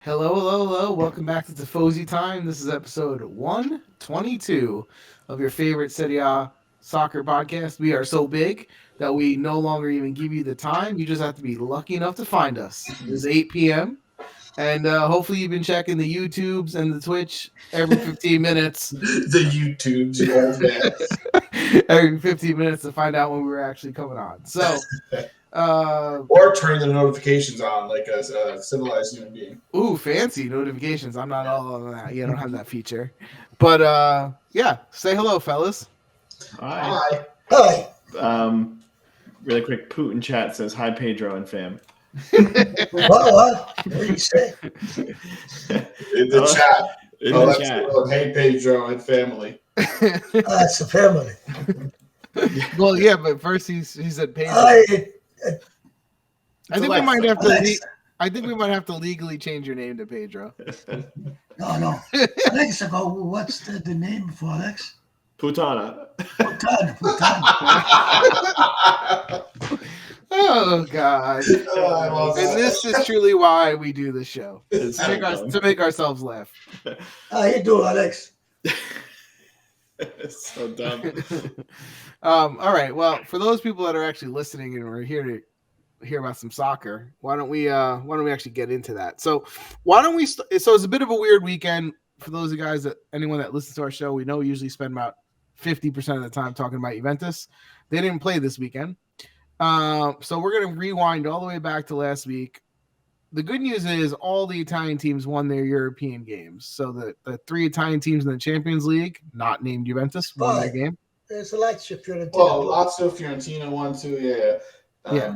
Hello, hello, hello. Welcome back to Tifosi Time. This is episode 122 of your favorite Serie A soccer podcast. We are so big that we no longer even give you the time. You just have to be lucky enough to find us. It is 8 p.m. And hopefully you've been checking the YouTubes and the Twitch every 15 minutes. The YouTubes, you old man. Every 15 minutes to find out when we were actually coming on. So, Or turn the notifications on like a civilized human being. fancy notifications. I'm not all on that. Yeah, I don't have that feature. But yeah, say hello, fellas. Hi. Hi. Really quick, Putin chat says hi, Pedro and fam. What do you say? In the chat. In the that's chat. cool. Hey, Pedro and family. It's a family. Well, yeah, but first he said Pedro. I, I think we might have to. Alex. I think we might have to legally change your name to Pedro. no. Alex, what's the name for Alex? Putana. Putana. Oh God! I love And that. this is truly why we do the show It's to make ourselves laugh. How you do, Alex? It's so dumb. All right. Well, for those people that are actually listening and are here to hear about some soccer, why don't we actually get into that? So why don't we? So it's a bit of a weird weekend for those of you guys anyone that listens to our show. We know we usually spend about 50% of the time talking about Juventus. They didn't play this weekend, so we're gonna rewind all the way back to last week. The good news is all the Italian teams won their European games. So the three Italian teams in the Champions League, not named Juventus, won their game. There's a Lazio Fiorentina. Well, Lazio Fiorentina won too, yeah. Yeah.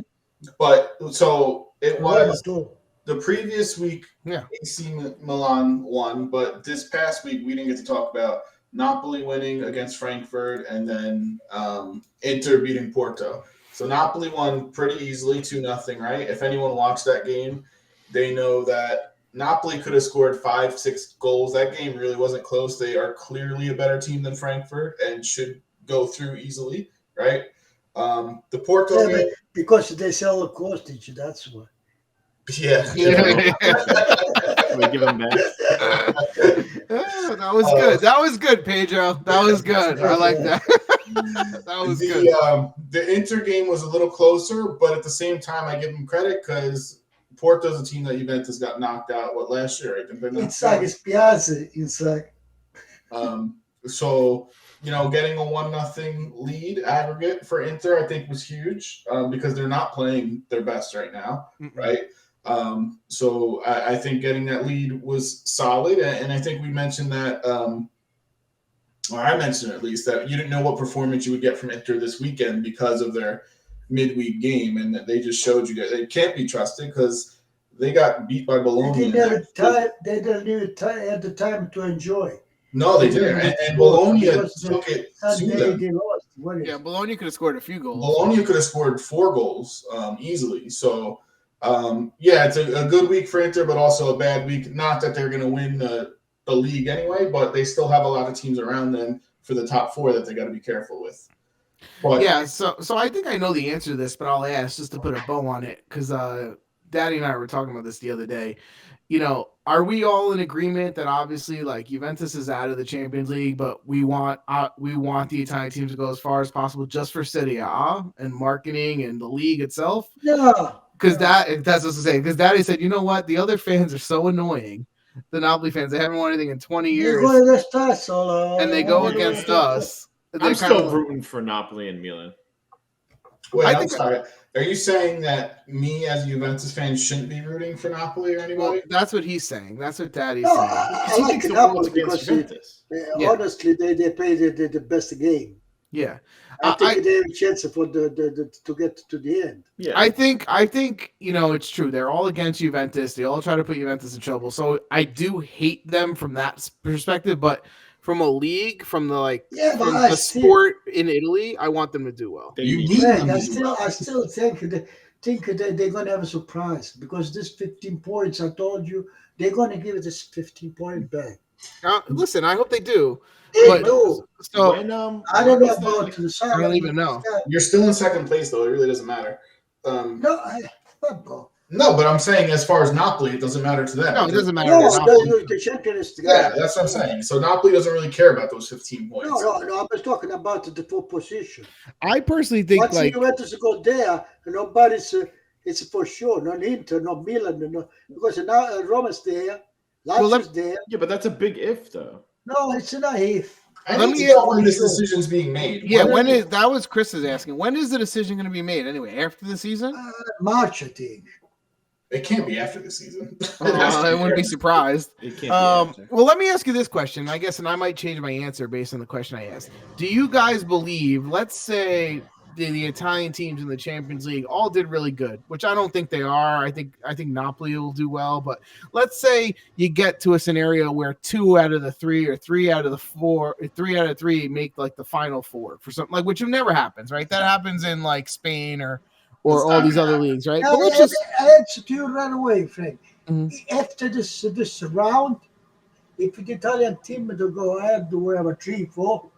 But so it Roma was too. the previous week. Yeah. AC Milan won, but this past week we didn't get to talk about Napoli winning against Frankfurt and then Inter beating Porto. So Napoli won pretty easily, 2-0, right? If anyone watched that game, they know that Napoli could have scored 5-6 goals. That game really wasn't close. They are clearly a better team than Frankfurt and should go through easily, right? The Porto game, Because they sell the postage, that's why. yeah. We give them back. Oh, that was good. That was good, Pedro. That was good. I like that. That was good. The Inter game was a little closer, but at the same time, I give them credit because Porto's a team that Juventus got knocked out last year. I think they're knocked out. It's Piazza, inside. So getting a 1-0 lead aggregate for Inter, I think was huge because they're not playing their best right now, right? So I think getting that lead was solid, and I think we mentioned that. Or I mentioned at least that you didn't know what performance you would get from Inter this weekend because of their midweek game, and that they just showed you that they can't be trusted because they got beat by Bologna. They didn't even have the time to enjoy. No, they didn't. And Bologna took it to Sunday them. they lost. Yeah, Bologna could have scored a few goals. Bologna could have scored 4 goals easily. So, it's a good week for Inter, but also a bad week. Not that they're going to win the league anyway, but they still have a lot of teams around them for the top 4 that they got to be careful with. But, Yeah, so I think I know the answer to this, but I'll ask just to put a bow on it because Daddy and I were talking about this the other day. Are we all in agreement that obviously like Juventus is out of the Champions League, but we want the Italian teams to go as far as possible just for Serie A and marketing and the league itself? No. Because that's what I'm saying. Because Daddy said, you know what? The other fans are so annoying. The Napoli fans, they haven't won anything in 20 years, and they go against us. I'm still rooting for Napoli and Milan. wait, I I'm think- sorry. Are you saying that me as a Juventus fan shouldn't be rooting for Napoli or Well, anybody? that's what he's saying. That's what Daddy's No, saying. I He like thinks the Napoli world's against because Juventus. Yeah. honestly they play the best game. Yeah. I think they have a chance for the to get to the end. Yeah. I think it's true. They're all against Juventus. They all try to put Juventus in trouble. So I do hate them from that perspective, but from a league, from the from the sport in Italy, I want them to do well. You need them to do well. I still think that they're going to have a surprise because this 15 points, I told you, they're going to give it this 15 point back. Listen, I hope they do. They But do. so When, I don't know about the side. I don't even know. You're still in second place, though. It really doesn't matter. No, bro. No, but I'm saying as far as Napoli, it doesn't matter to them. No, it doesn't matter. No, Napoli. the champion is the guy. Yeah, that's what I'm saying. So Napoli doesn't really care about those 15 points. No. I was talking about the fourth position. I personally think Once like Juventus go there, nobody's. It's for sure. Not Inter, not Milan, no, because now Roma's there, Lazio's there. Yeah, but that's a big if, though. No, it's not if. I Let need me- to know when this decision's being made. yeah, when is is that was Chris is asking. When is the decision going to be made anyway? After the season? March, I think. it can't be after the season. It has to I be wouldn't be there. surprised. It can't be after. Well, let me ask you this question, I guess, and I might change my answer based on the question I asked. Do you guys believe, let's say the Italian teams in the Champions League all did really good, which I don't think they are. I think Napoli will do well, but let's say you get to a scenario where 2 out of the 3 or 3 out of the 4, 3 out of 3 make like the final 4 for something like, which never happens, right? That happens in like Spain or It's all not these gonna other happen. leagues, right? Now, But let's just I answer to you right away, Frank. Mhm. After this round, if the Italian team to go ahead to whatever 3-4,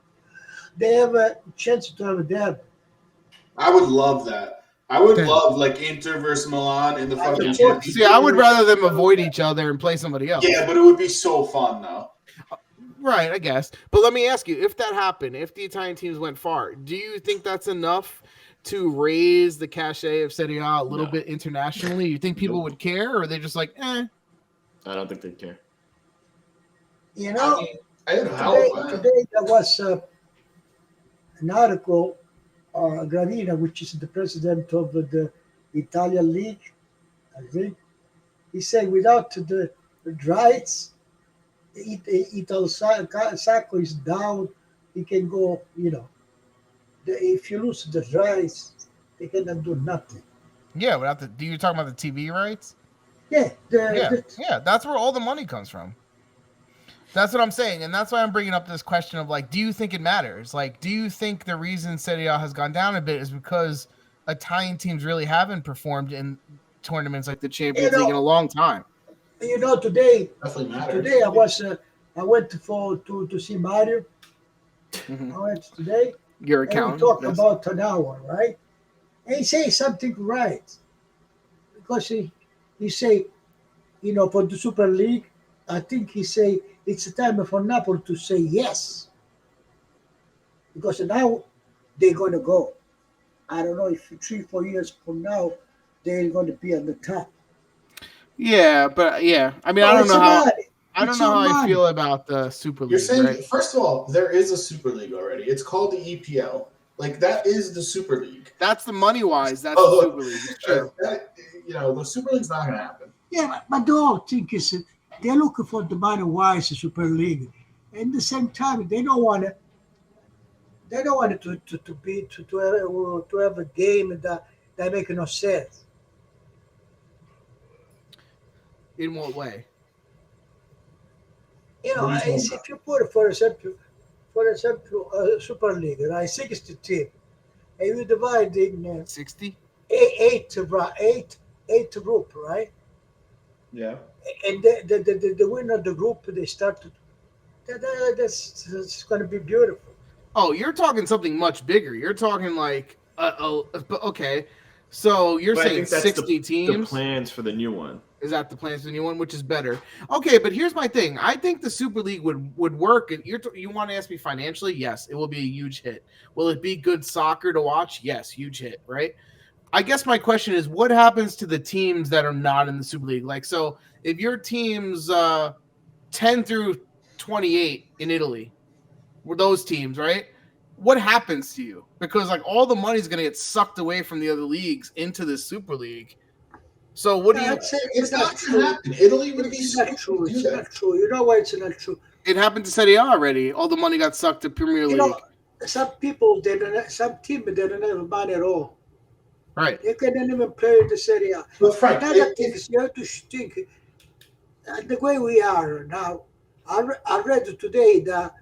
they have a chance to have a derby. I would love that. I would Okay. love like Inter versus Milan in the I fucking would Champions see. I would League. rather them avoid each other and play somebody else. Yeah, but it would be so fun though. Right, I guess. But let me ask you, if that happened, if the Italian teams went far, do you think that's enough to raise the cachet of Serie A a little No. bit internationally? You think people Nope. would care, or are they just like, eh? I don't think they care. You I know, mean, I don't know. today there was an article, Gravina, which is the president of the Italian League, I think. He said without the rights, Italo Sacco is down. He can go, if you lose the rights, they cannot do nothing. Yeah, without the. Do you talking about the TV rights? Yeah, Yeah, that's where all the money comes from. That's what I'm saying, and that's why I'm bringing up this question of like, do you think it matters? Like, do you think the reason Serie A has gone down a bit is because Italian teams really haven't performed in tournaments like the Champions League in a long time? Today Definitely matters. Today I went to see Mario. I went today. Your And we account. talked about an hour, right? And he say something right. Because he say, for the Super League, I think he say it's time for Napoli to say yes. Because now they're gonna go. I don't know if 3-4 years from now they're gonna be on the top. Yeah, but yeah, I mean, No, I don't it's know how. money. I don't It's know your how I money. feel about the Super You're League, saying, right? first of all, there is a Super League already. It's called the EPL. Like that is the Super League. That's the money wise. That's Oh, the Super League. It's true. The Super League's not gonna happen. Yeah, but the whole thing is they're looking for the money wise Super League. And at the same time, they don't want to. They don't want it to have a game that make no sense. In what way? You know, What are you talking if you put, for example, Super League, right, 60 team, and you divide in 60? eight group, right? Yeah. And the winner of the group, they start to. That's going to be beautiful. Oh, you're talking something much bigger. You're talking like, okay. So you're But I saying think that's 60 the teams? plans for the new one. Is that the plans for the new one, which is better? Okay, but here's my thing. I think the Super League would work. You want to ask me financially? Yes, it will be a huge hit. Will it be good soccer to watch? Yes, huge hit, right? I guess my question is, what happens to the teams that are not in the Super League? Like, so if your team's 10 through 28 in Italy, were those teams, right? What happens to you? Because like all the money's going to get sucked away from the other leagues into the Super League. So what do you? It's not going to happen. Italy would be It's not stupid true. to do It's that. not true. You know why it's not true? It happened to Serie A already. All the money got sucked to Premier You League. know, some people, some team, they don't have money at all. Right. They cannot even play in the Serie A. But Frank, Another thing is you have to think the way we are now. I read today that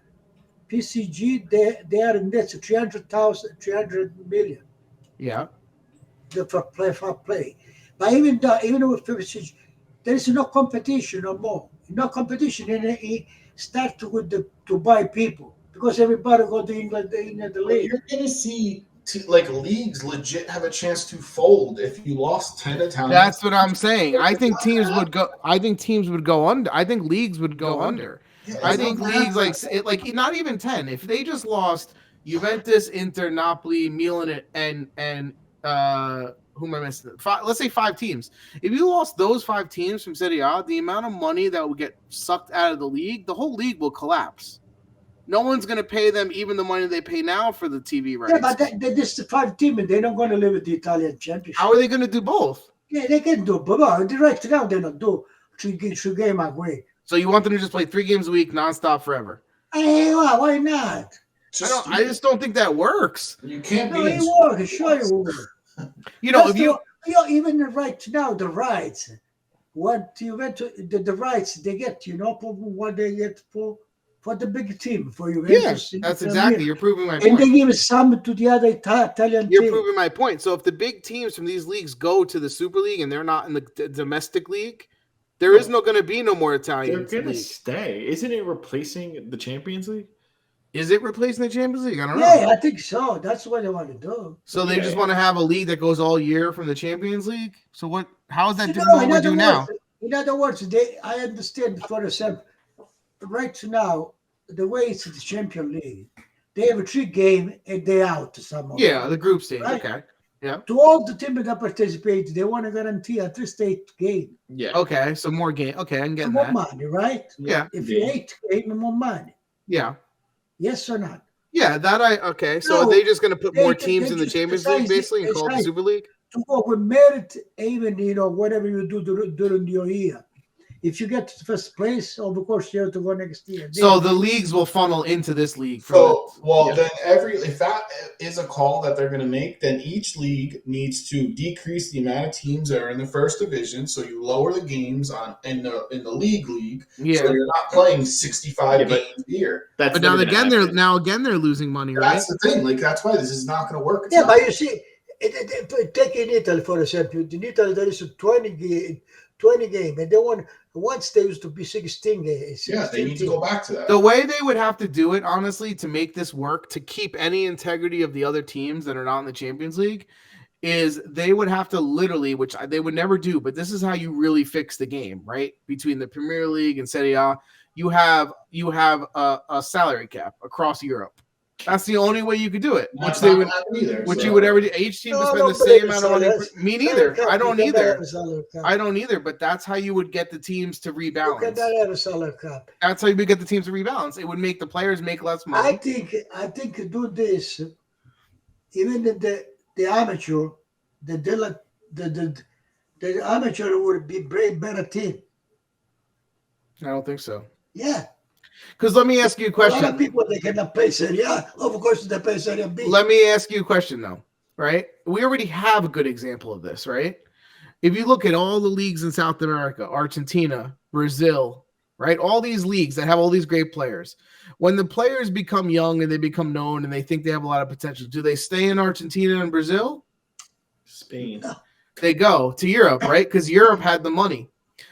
PCG they are in debt 300 million Yeah. for play. But even with PCG, there is no competition no more. No competition, and it starts with to buy people because everybody go to England the but league. you're going to see leagues legit have a chance to fold if you lost 10 Italian. That's what I'm saying. I think teams would go. I think teams would go under. I think leagues would go under. Yeah, I it's think not leagues happening. like not even 10. If they just lost Juventus, Inter, Napoli, Milan, and who am I missing? Let's say 5 teams. If you lost those 5 teams from Serie A, the amount of money that would get sucked out of the league, the whole league will collapse. No one's going to pay them even the money they pay now for the TV rights. Yeah, but this is the 5 team, and they're not going to live with the Italian championship. How are they going to do both? Yeah, they can do, but right now they don't do 3 game away. So you want them to just play 3 games a week, nonstop, forever? Hey, why not? I just don't think that works. You can't No, be. it works. Sure, it works. If you even right now the rights, what you went to the rights they get, for what they get for the big team for you. Yes, that's exactly. You're proving my point. And they give some to the other Italian You're team. proving my point. So if the big teams from these leagues go to the Super League and they're not in the domestic league, there is going to be no more Italian. They're going to stay. Isn't it replacing the Champions League? Is it replacing the Champions League? I don't know. Yeah, I think so. That's what they want to do. So they just want to have a league that goes all year from the Champions League? So what? How is that different than what we do now? In other words, I understand, for example, right now, the way it's the Champions League, they have a 3 game and they out somehow. Yeah, the group stage. Right? Okay. Yeah. To all the teams that participate, they want to guarantee at least 8 game. Yeah. Okay. So more game. Okay, I'm getting more that. money, right? Yeah. If you 8 game, more money. Yeah. Yes or not? Yeah, okay. So are they just going to put more teams in the Champions League, basically, and call it the Super League? To go with merit, even whatever you do during your year. If you get to the first place, of course you have to go next year. So the leagues will funnel into this league. Then if that is a call that they're going to make, then each league needs to decrease the amount of teams that are in the first division. So you lower the games in the league. Yeah. So you're not playing 65 games a year. But now again they're losing money, right? That's the thing. Like that's why this is not going to work. But you see, take in Italy for example. In Italy there is a 20 game, and once they used to be 16 games. Yeah, they need to go back to that. The way they would have to do it, honestly, to make this work, to keep any integrity of the other teams that are not in the Champions League, is they would have to literally, which they would never do, but this is how you really fix the game, right? Between the Premier League and Serie A, you have a salary cap across Europe. That's the only way you could do it. You would ever do. Each team would spend the same amount of money. Me neither. I don't either. But that's how you would get the teams to rebalance. You cannot have a salary cap. That's how you would get the teams to rebalance. It would make the players make less money. I think do this. Even the amateur, the amateur would be better team. I don't think so. Yeah. Because let me ask you a question. A lot of people, they cannot play Serie A. Of course, they play Serie B. Let me ask you a question, though, right? We already have a good example of this, right? If you look at all the leagues in South America, Argentina, Brazil, right? All these leagues that have all these great players. When the players become young and they become known and they think they have a lot of potential, do they stay in Argentina and Brazil? Spain. No. They go to Europe, right? Because Europe had the money.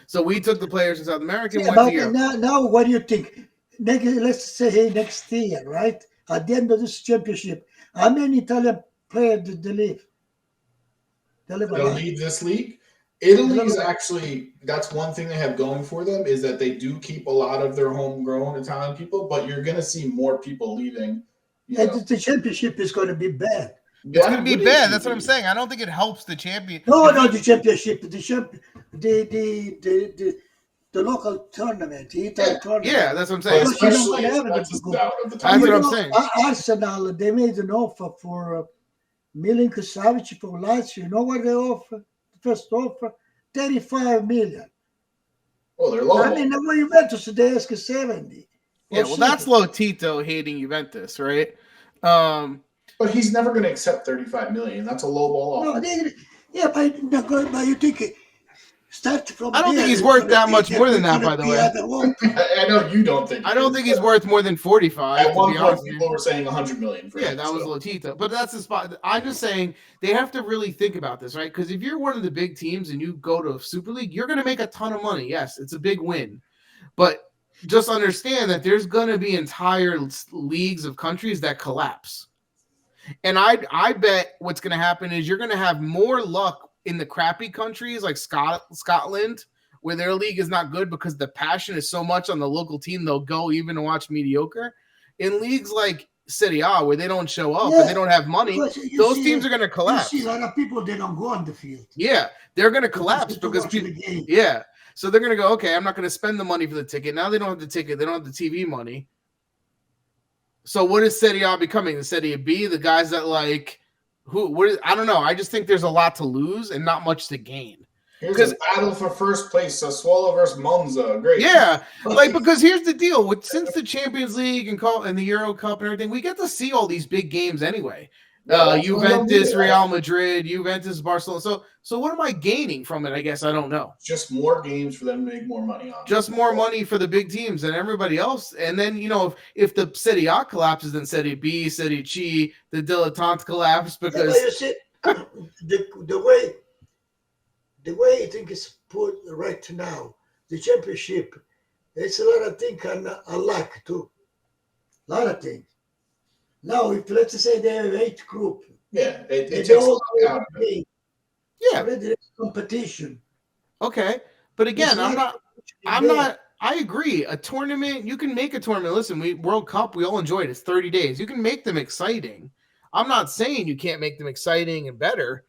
So we took the players in South America and went to Europe. Now, what do you think? Let's say next year, right? At the end of this championship, how many Italian players did they leave? They'll leave this league. Italy is actually, that's one thing they have going for them, is that they do keep a lot of their homegrown Italian people, but you're going to see more people leaving. And the championship is going to be bad. It's going to be bad. That's what I'm saying. I don't think it helps the champion. No, the championship. The local tournament, the Italian tournament. Yeah, that's what I'm saying. That's what I'm saying. Arsenal, they made an offer for Milinkovic Savic for Lazio. You know what they offer? The first offer, 35 million. Oh, they're low. I mean, when Juventus, they ask 70. Yeah, well, that's Lotito hating Juventus, right? But he's never going to accept 35 million. That's a low ball offer. No, but you think start from. I don't think he's worth that much more than that, by the way. I know you don't think. I don't think he's worth more than 45. At one point, people were saying 100 million for him. That was Lotito. But that's the spot. I'm just saying they have to really think about this, right? Because if you're one of the big teams and you go to Super League, you're going to make a ton of money. Yes, it's a big win. But just understand that there's going to be entire leagues of countries that collapse. And I bet what's going to happen is you're going to have more luck in the crappy countries like Scotland, where their league is not good because the passion is so much on the local team, they'll go even to watch mediocre. In leagues like Serie A, where they don't show up and they don't have money, those teams are going to collapse. You see a lot of people, they don't go on the field. Yeah, they're going to collapse because people. Yeah, so they're going to go, okay, I'm not going to spend the money for the ticket. Now they don't have the ticket, they don't have the TV money. So what is Serie A becoming? The Serie B, the guys that I don't know. I just think there's a lot to lose and not much to gain. Here's a battle for first place: Sassuolo versus Monza. Great. Yeah, because here's the deal: since the Champions League and the Euro Cup and everything, we get to see all these big games anyway. Juventus, Real Madrid, Juventus, Barcelona. So what am I gaining from it? I guess I don't know. Just more games for them to make more money on. Just more money for the big teams and everybody else. And then if the Serie A collapses, then Serie B, Serie C, the dilettante collapse because you see, the way I think it's put right now, the championship, it's a lot of things and a luck too. A lot of things. Now, if let's say they have 8 group, it takes all out. Already competition. Okay, but again, I agree. A tournament, you can make a tournament. Listen, World Cup, we all enjoy it. It's 30 days. You can make them exciting. I'm not saying you can't make them exciting and better.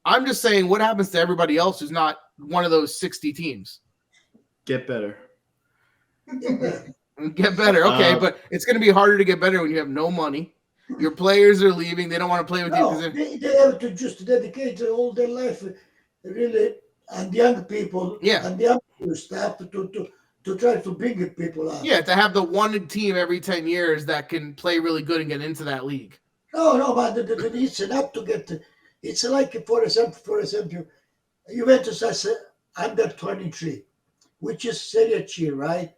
I'm just saying what happens to everybody else who's not one of those 60 teams? Get better. Get better. Okay, but it's going to be harder to get better when you have no money. Your players are leaving. They don't want to play with you. They have to just dedicate all their life, really, and young people and the young staff to try to bring people out. Yeah, to have the one team every 10 years that can play really good and get into that league. No, but it's enough to get. It's like, for example, Juventus has under 23, which is Serie C, right?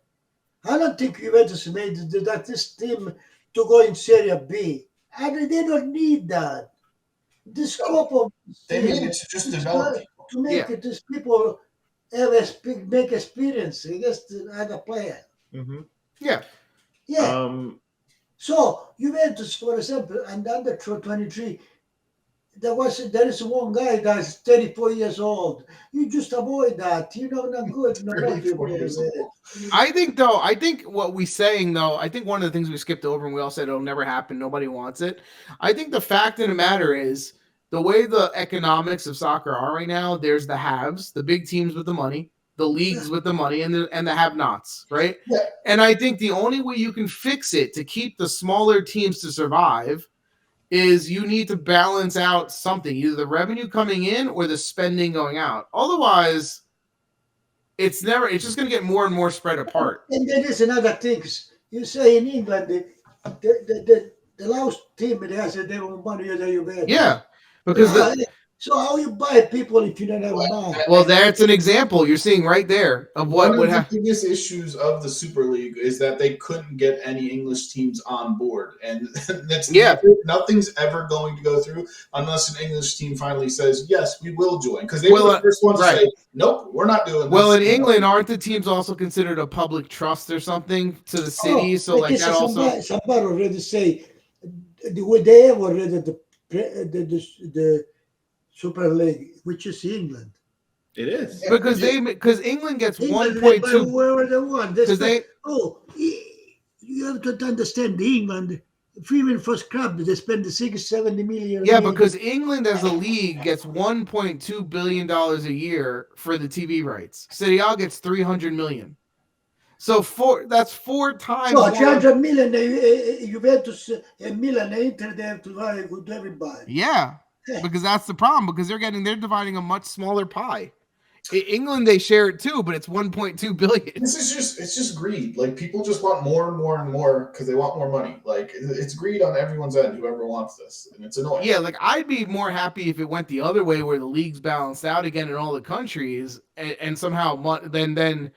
I don't think Juventus made this team to go in Serie B. And they don't need that. The scope of they made it to just develop to make it these people make experience against other player. Mm-hmm. Yeah. So Juventus, for example, and under 23, there is one guy that's 34 years old. You just avoid that. Not good. I think what we're saying though, I think one of the things we skipped over and we all said it'll never happen. Nobody wants it. I think the fact of the matter is the way the economics of soccer are right now, there's the haves, the big teams with the money, the leagues with the money, and the have-nots, right? Yeah. And I think the only way you can fix it to keep the smaller teams to survive is you need to balance out something, either the revenue coming in or the spending going out. Otherwise, it's just going to get more and more spread apart. And there is another thing. You say in England, the last team that has their own money is Juventus. Yeah, because so how you buy people if you don't have money? Well, that's an example you're seeing right there of what would happen. One of the biggest issues of the Super League is that they couldn't get any English teams on board, and nothing's ever going to go through unless an English team finally says yes, we will join, because they were the first one to say nope, we're not doing this. Well, in England, aren't the teams also considered a public trust or something to the city? So like that also. Somebody already say they have already the Super League, which is England. It is because England gets 1.2. Where were the one? You have to understand England. Even first club, they spend 60-70 million. Yeah, because England as a league gets $1.2 billion a year for the TV rights. Serie A gets $300 million. So that's 4 times. So 300 million, Juventus and Milan, Inter, they have to buy with everybody. Yeah. Because that's the problem. Because they're dividing a much smaller pie. In England, they share it too, but it's 1.2 billion. It's just greed. Like, people just want more and more and more because they want more money. Like, it's greed on everyone's end. Whoever wants this, and it's annoying. Yeah, like I'd be more happy if it went the other way, where the leagues balanced out again in all the countries, and somehow then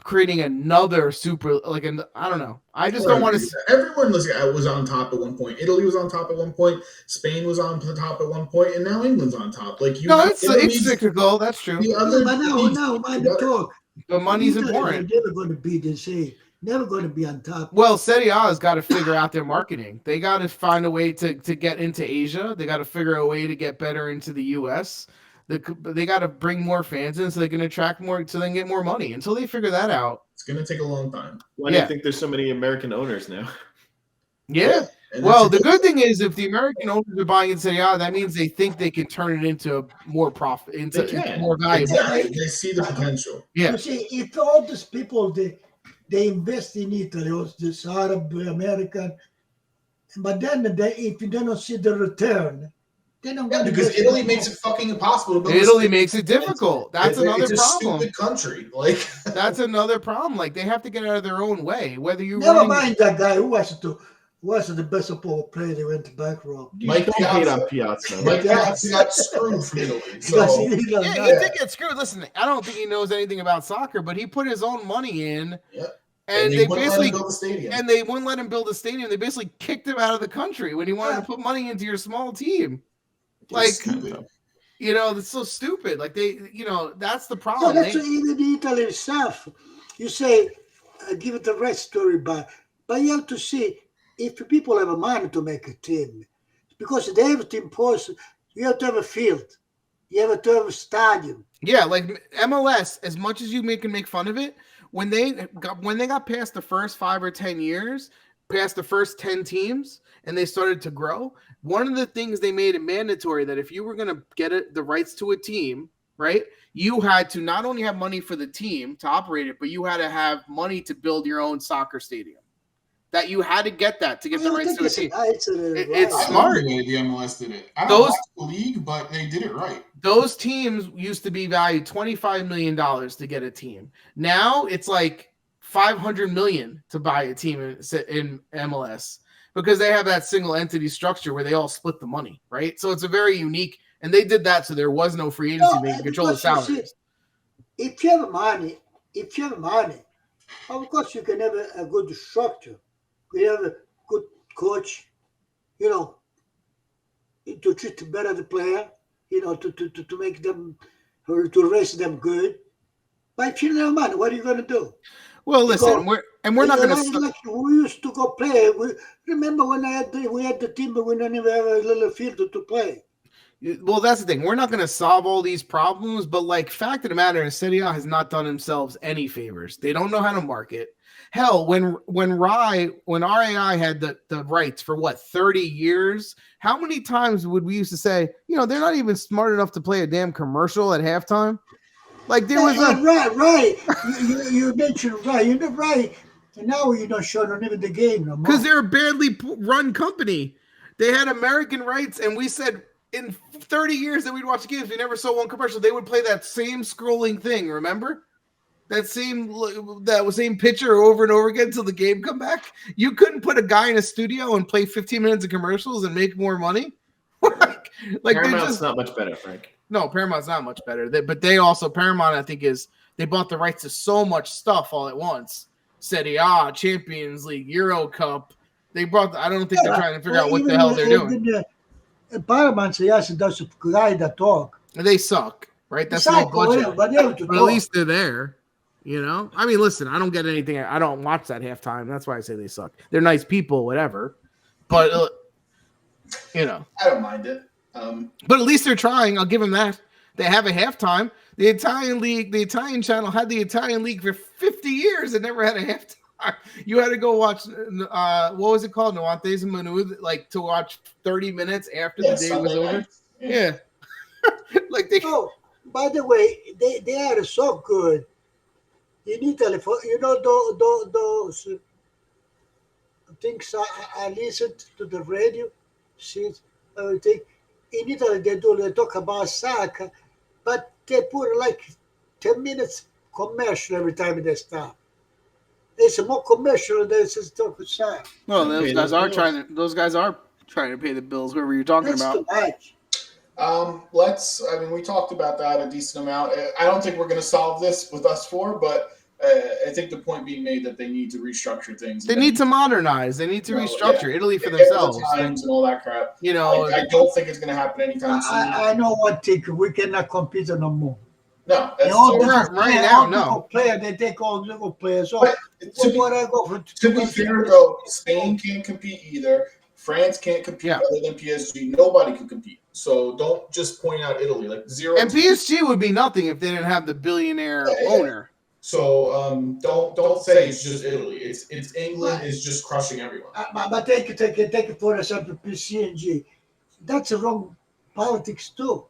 creating another super, like, I don't know. I just don't want to. Everyone was on top at one point. Italy was on top at one point. Spain was on top at one point, and now England's on top. Like, it's cyclical. That's true. But now, mind the talk. But money's Italy important. They're never going to be the same. Never going to be on top. Well, Serie A has got to figure out their marketing. They got to find a way to get into Asia. They got to figure out a way to get better into the U.S. They got to bring more fans in so they can attract more, so they can get more money. Until they figure that out, It's going to take a long time. Why do you think there's so many American owners now? Yeah. Well, the good thing is if the American owners are buying into Serie A, that means they think they can turn it into more profit, into more valuable. Exactly. They see the potential. Yeah. You see, if all these people they invest in Italy, or this Arab, American, but then if you don't see the return, they don't want to. Because Italy makes it fucking impossible to build. Italy makes it difficult. That's another problem. It's a stupid country. Like that's another problem. Like they have to get out of their own way. Whether you never mind that guy who was the best football player. They went bankrupt. Mike Piazza. Mike Piazza got screwed from Italy. So. He did get screwed. Listen, I don't think he knows anything about soccer, but he put his own money in. Yep. And they basically build a stadium. And they wouldn't let him build a stadium. They basically kicked him out of the country when he wanted to put money into your small team. Like, that's so stupid. Like that's the problem. No, that's even Italy itself. You say, give it the right story, but you have to see if people have a money to make a team, because they have to impose. You have to have a field. You have to have a stadium. Yeah, like MLS. As much as you can make fun of it, when they got past the first 5 or 10 years, past the first 10 teams, and they started to grow, one of the things they made it mandatory that if you were going to get the rights to a team, right, you had to not only have money for the team to operate it, but you had to have money to build your own soccer stadium. That you had to get that to get the rights to a team. It's smart. The MLS did it. I don't watch the league, but they did it right. Those teams used to be valued $25 million to get a team. Now it's like $500 million to buy a team in MLS because they have that single entity structure where they all split the money, right? So it's a very unique, and they did that so there was no free agency. They can control the salaries. If you have money, of course you can have a good structure. You have a good coach, to treat better the player, to make them, or to raise them good. But if you don't have money, what are you going to do? Well, listen, we're not going to. Like we used to go play. Remember when we had the team, but we don't even have a little field to play. Well, that's the thing. We're not going to solve all these problems, but fact of the matter is, Serie A has not done themselves any favors. They don't know how to market. Hell, when RAI had the rights for 30 years, how many times would we used to say, they're not even smart enough to play a damn commercial at halftime? Like there was right. You mentioned right. You're right. And now you're not showing even the game no more. Because they're a badly run company. They had American rights, and we said in 30 years that we'd watch games, we never saw one commercial. They would play that same scrolling thing, remember? That same picture over and over again until the game come back. You couldn't put a guy in a studio and play 15 minutes of commercials and make more money. Paramount's not much better, Frank. No, Paramount's not much better. But Paramount, I think, they bought the rights to so much stuff all at once. Serie A, Champions League, Euro Cup. I don't think they're trying to figure out what the hell they're doing. Paramount says does a guy that talk. They suck, right? That's no budget. But at least they're there. I mean, listen, I don't get anything. I don't watch that halftime. That's why I say they suck. They're nice people, whatever. But, I don't mind it. But at least they're trying. I'll give them that. They have a halftime. The Italian league, the Italian channel had the Italian league for 50 years and never had a halftime. You had to go watch, what was it called? Nuantes Manu, to watch 30 minutes after the day was over. Yeah. By the way, they are so good. In Italy, those things I listened to the radio, see everything. In Italy, they talk about soccer, but they put 10 minutes commercial every time they stop. It's more commercial than it's talk soccer. Well, those guys are trying to pay the bills. Whoever you're talking about. Too much. We talked about that a decent amount. I don't think we're going to solve this with us four, but I think the point being made that they need to restructure things. They need to modernize. They need to restructure Italy for themselves. Times and all that crap. I don't think it's going to happen anytime soon. I know one thing. We cannot compete no more. No, They that's all so right- different right player, now, all no. different player. They take all different players. So But to be, what I go for? to be fair though, Spain can't compete either. France can't compete Yeah. other than PSG. Nobody can compete. So don't just point out Italy. Like zero. And PSG would be nothing if they didn't have the billionaire Yeah. owner. So don't say it's just Italy. It's England is just crushing everyone. But take it for example, PSG. That's a wrong politics too.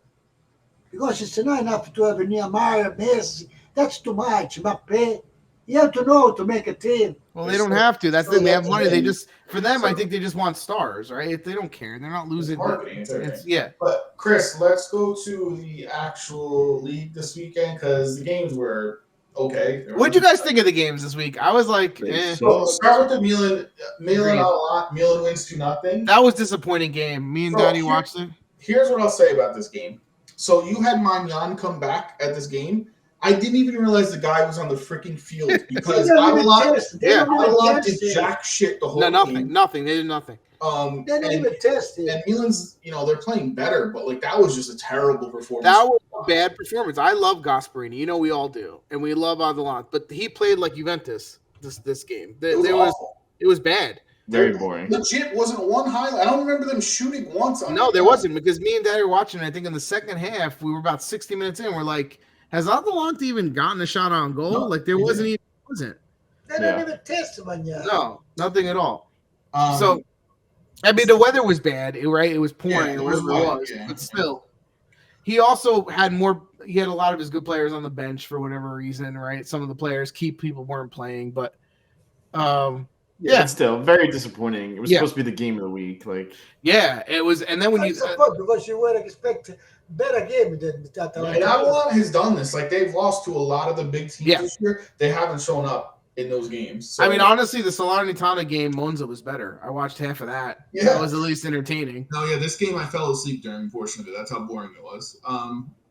Because it's not enough to have Neymar, Messi. That's too much. Mbappe. You have to know to make a team. Well, they don't have to. That's So the they have that's money. the They thing. just for them, So- I think they just want stars, right? If they don't care, they're not It's losing. marketing. It's everything. Yeah. But Chris, let's go to the actual league this weekend because the games were okay. What'd you guys think of the games this week? I was like, They So suck. start with the Milan. Milan Agreed. not a lot. Milan wins 2-0. That was a disappointing game. Me and So Donnie here- watched it. Here's what I'll say about this game. So you had Magnan come back at this game. I didn't even realize the guy was on the freaking field because They don't even Adelot test. They don't even did test it. jack shit the whole No, nothing. game. Nothing. They did nothing. Um, They don't and, even test it. and Milan's, they're playing better, but like that was just a terrible performance. That was a bad performance. I love Gasparini. You know we all do, and we love Adelant. But he played like Juventus this game. It was awful. It was bad. Very boring. Legit wasn't one highlight. I don't remember them shooting once. No, there wasn't because me and Daddy were watching. I think in the second half, we were about 60 minutes in. We're like, has Adelant even gotten a shot on goal? No, Like there he wasn't even. Wasn't. They don't even test them on you. No, nothing at all. Um, So, I mean, the weather was bad, right? It was pouring Yeah, or it was whatever it wet, was, yeah. but still, he also had more. He had a lot of his good players on the bench for whatever reason, right? Some of the players, key people, weren't playing, but yeah. But still, very disappointing. It was Yeah. supposed to be the game of the week. Like, yeah, it was. And then when you, That's a fault because you would expect better game than that. and Adelon has done this. Like they've lost to a lot of the big teams Yeah. this year. They haven't shown up in those games. So, I mean, honestly, the Salernitana game, Monza was better. I watched half of that. Yeah. That was at least entertaining. No, yeah, this game I fell asleep during a portion of it. That's how boring it was.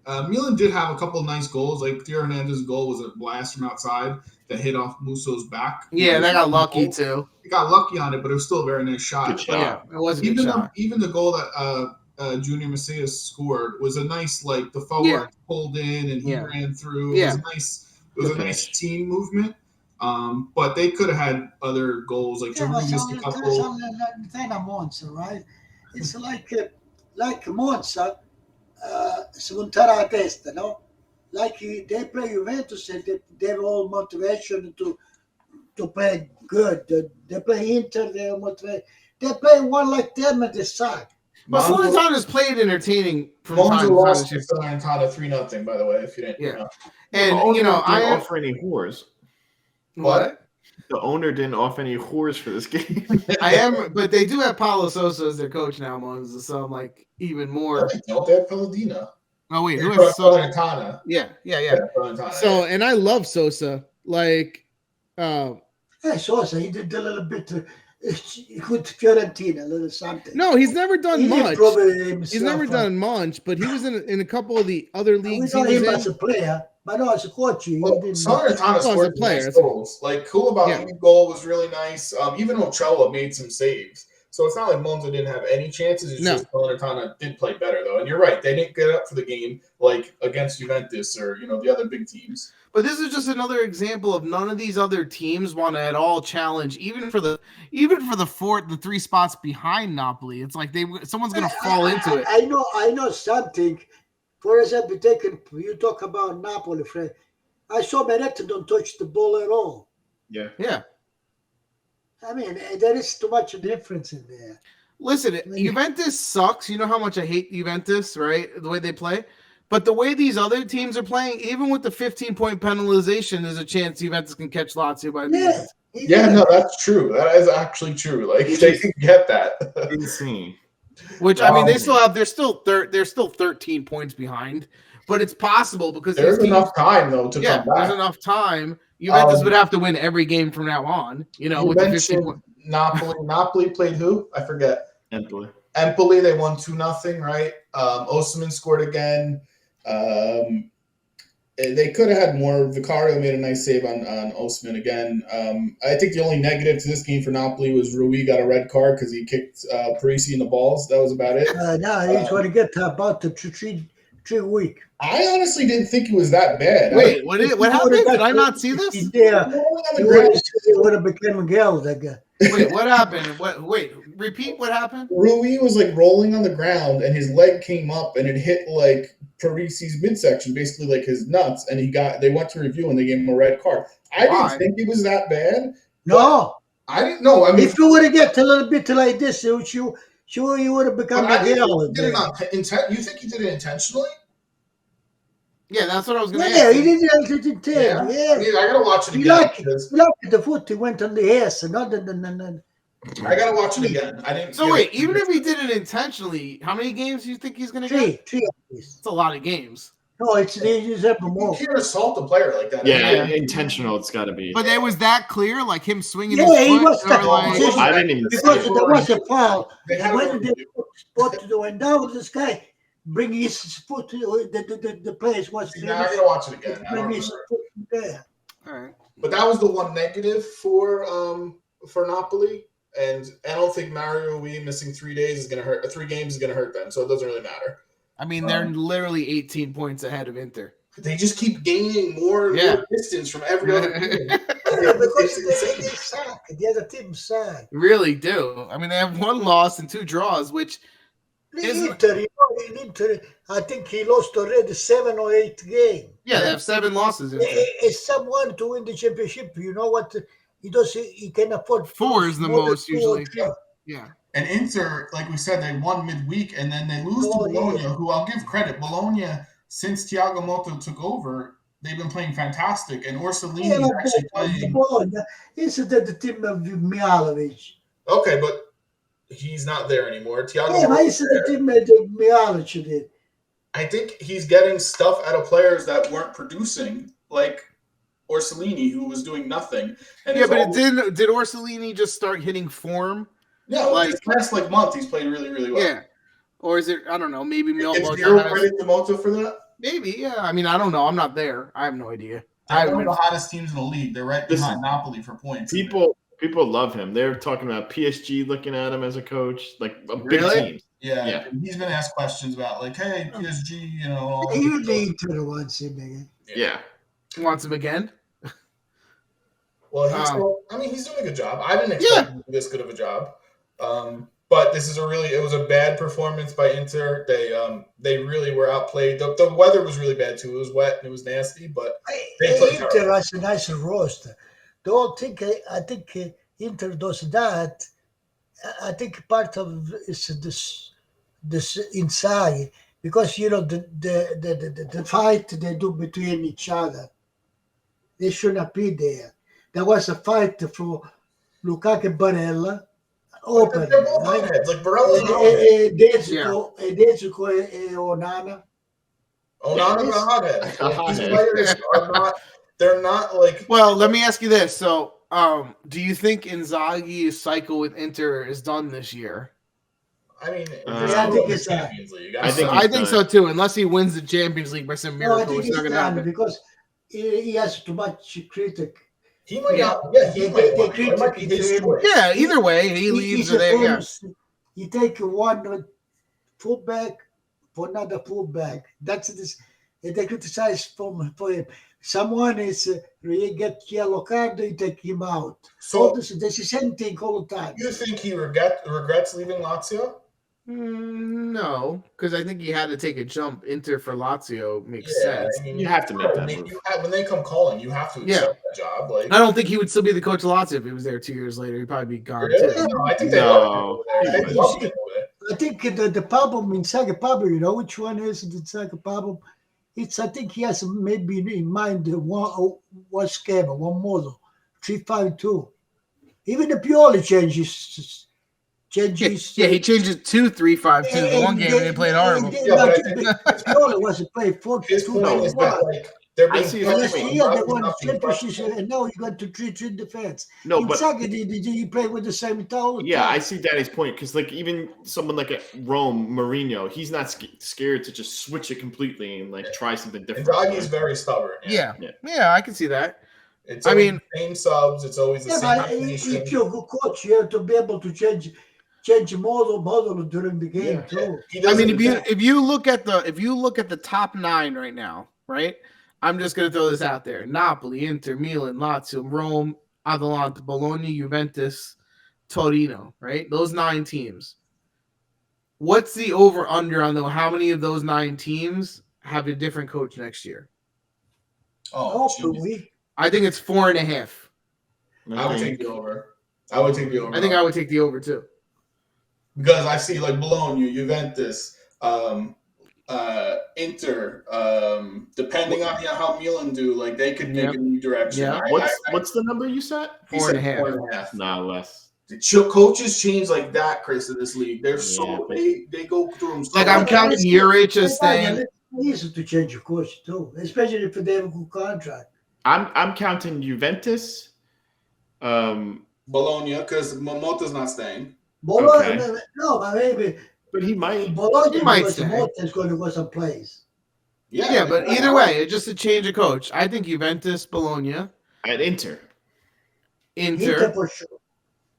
Milan did have a couple of nice goals. Like Theo Hernandez's goal was a blast from outside that hit off Musso's back. Yeah, they got lucky too. He got lucky on it, but it was still a very nice shot. Good But shot. Yeah, it was a good even shot. even the goal that Junior Macias scored was a nice the forward Yeah. pulled in and he Yeah. ran through. Yeah. It was a Good nice finish. team movement. But they could have had other goals. Like Yeah, Giroud missed a couple. Monza, right? It's like Monza, spuntare la testa, no? Like they play Juventus and they have all motivation to play good. They play Inter, they have motivation. They play one like them and they suck. But Monza- Salernitana's played entertaining from Monza time to time lost this to year. Salernitana 3-0, by the way, if you didn't Yeah. know. And the owner I didn't am offer any whores. what? The owner didn't offer any whores for this game. I am, but they do have Paulo Sosa as their coach now, Monza. So I'm like even more. Don't they have Palladino? Oh wait, who has Sosa? Salernitana. Yeah. Salernitana. So and I love Sosa. Like, Sosa, he did a little bit with Fiorentina, a little something. no, he's never done He much. improved himself. He's never done much, but he was in a couple of the other We leagues he know him was as in. a player, but no, as a coach, he Well, didn't. Salernitana as a scored player. nice goals. Like Koulibaly's Yeah. goal was really nice. Even Ochoa made some saves. So it's not like Monza didn't have any chances. It's No. just Salernitana did play better though. And you're right, they didn't get up for the game like against Juventus or the other big teams. But this is just another example of none of these other teams want to at all challenge, even for the three spots behind Napoli. It's like someone's gonna fall into it. I know something. For example, you talk about Napoli, Fred. I saw Benetti don't touch the ball at all. Yeah. Yeah. I mean, there is too much difference in there. Listen, Juventus sucks. You know how much I hate Juventus, right? The way they play. But the way these other teams are playing, even with the 15-point penalization, there's a chance Juventus can catch Lazio by the Yeah. end. Yeah, no, that's true. That is actually true. Like they can get that. Insane. Which I mean, they're still 13 points behind, but it's possible because There's these teams, enough time though to yeah, come back. there's enough time. Juventus would have to win every game from now on. You With the 15 mentioned points. Napoli. Napoli played who? I forget. Empoli. Empoli, they won 2-0, right? Osimhen scored again. They could have had more. Vicario made a nice save on Osimhen again. I think the only negative to this game for Napoli was Rui got a red card because he kicked Parisi in the balls. That was about it. Now he's going to get about to 3 weeks. I honestly didn't think it was that bad. Wait, what happened? Did I not see this? Yeah, Rolling on he the ground. would have become Miguel, that guy. Wait, what happened? Wait, repeat what happened? Rui was like rolling on the ground, and his leg came up, and it hit like Parisi's midsection, basically like his nuts, and they went to review, and they gave him a red card. I Why? didn't think it was that bad. No, I didn't know. I mean, if you would have get a little bit like this, you would have become but I didn't Miguel. think he did it on you think he did it intentionally? Yeah, that's what I was going to Yeah, ask. he didn't have to tell. I Yeah, mean, I gotta watch it he again. liked because the foot. He went on the ass, and not the. I gotta watch it again. I didn't. So wait, even if he did it intentionally, how many games do you think he's going to get? Three at least. It's a lot of games. No, it's ever you more. can't assault a player like that. Yeah, intentional. It's got to be. But it was that clear, like him swinging Yeah, his he foot. was or stuck in like, position. I didn't even see Because it. there was a foul. They had And it when on they went down, this guy bring his foot. The place was See, now I gotta watch it again. I don't bring his remember. foot there. all right. But that was the one negative for Napoli, and I don't think Mario Rui missing 3 days is gonna hurt. 3 games is gonna hurt them, so it doesn't really matter. I mean, they're literally 18 points ahead of Inter. They just keep gaining more and Yeah. more distance from every other team. Yeah, because It's they insane. suck. The other team suck. Really do. I mean, they have 1 loss and 2 draws, which Inter, I think he lost already 7 or 8 games. yeah, they have 7 losses. Inter. If someone to win the championship, you know what? He does. He can afford 4 is the more than most 2 or usually. 3. Yeah. And Inter, like we said, they won midweek, and then they lose Oh, to Bologna, yeah. who I'll give credit. Bologna, since Thiago Motta took over, they've been playing fantastic, and Orsolini Yeah, is actually playing. It's the team of Mihalovic. Okay, but he's not there anymore. Thiago Yeah, but Motta's it's the there. team of Mihalovic did. I think he's getting stuff out of players that weren't producing, like Orsolini, who was doing nothing. And Yeah, it's but all- did Orsolini just start hitting form? no, like- this last month he's played really, really well. Yeah. Or is it, I don't know, maybe It's Milwaukee zero has, credit to Motta for that. maybe, yeah. I mean, I don't know. I'm not there. I have no idea. They're one of the hottest teams in the league. They're right Listen, behind Napoli for points. People love him. They're talking about PSG looking at him as a coach, like a big Really? team. Yeah, Yeah. he's been asked questions about like, hey, PSG, you know. all that Even the stuff. Inter wants him again. Yeah. Wants him again? Well, he's doing a good job. I didn't expect him to do this good of a job. But this is it was a bad performance by Inter. They really were outplayed. The weather was really bad too. It was wet and it was nasty, but they played Inter terrible. has a nice roster. The whole thing, I think Inter does that. I think part of is this inside because the fight they do between each other. They should not be there. There was a fight for Lukaku and Barella. Open, They're both right? hotheads. Like Barella and hothead. Dezico and Onana. Onana's a hothead. A These hothead. players are not. They're not like. Well, let me ask you this. So, do you think Inzaghi's cycle with Inter is done this year? I mean, I think it's Champions League. I think I he's think done. so too. Unless he wins the Champions League by some No, I miracle, think it's not it's going to done happen. because he has too much critic. he might Yeah. not. Yeah, he They- might. they want to. It might be critic his him. choice. Yeah, either way, he leaves He's or a they. Yeah. famous. He take one fullback for another fullback. That's this. They criticize for him. Someone is he get yellow card, they take him out. So this is the same thing all the time. you think he regrets leaving Lazio? No, because I think he had to take a jump. Inter for Lazio makes Yeah, sense. I mean, You have to make I that mean, move. when they come calling, you have to accept that job. Like, I don't think he would still be the coach of Lazio if he was there 2 years later. He'd probably be gone really? too. No, I think they No. love him over there. They love him over there. I think the problem in Saga problem, you know which one is the Saga problem? It's I think he has maybe in mind one schema, one model, 3-5-2. Even the Pioli changes. Yeah, he changed it to 3-5-2. The one game they played horrible. Yeah, but I think Pioli wasn't playing his point is that 4-2-1. like they're I being see punished his Last point. year for they won not being championships, flexible. and now you got to 3-3 defense. No, In but Saga, did he play with the same towel? yeah, I see Danny's point because, like, even someone like a Rome, Mourinho, he's not scared to just switch it completely and like try something different. Inzaghi's very stubborn. Yeah, I can see that. It's I always mean- the same subs. It's always the Yeah, same but formation. if you're a good coach, you have to be able to change change model during the game Yeah. too. He I mean, doesn't. if you look at the top 9 right now, right? I'm just gonna throw this out there: Napoli, Inter, Milan, Lazio, Rome, Atalanta, Bologna, Juventus, Torino. Right? Those 9 teams. What's the over under on how many of those 9 teams have a different coach next year? Oh, Hopefully, I think it's 4.5. I would take the over. I would take the over. I think I would take the over too. Because I see like Bologna, Juventus, Inter, depending on how Milan do, like they could take Yep. a new direction. Yep. What's the number you said? He said 4.5. 4.5. Nah, less. Coaches change like that, Chris, in this league. They're Yeah, but- they go through them. So Like I'm counting Juric as staying. it's easy to change a coach too, especially if they have a good contract. I'm counting Juventus. Bologna because Momota's not staying. Bologna, Okay. no, but maybe But he might. Bologna He might because stay. Motta is going to go someplace. Yeah, but either way, it's just a change of coach. I think Juventus, Bologna, At Inter. Inter. for sure.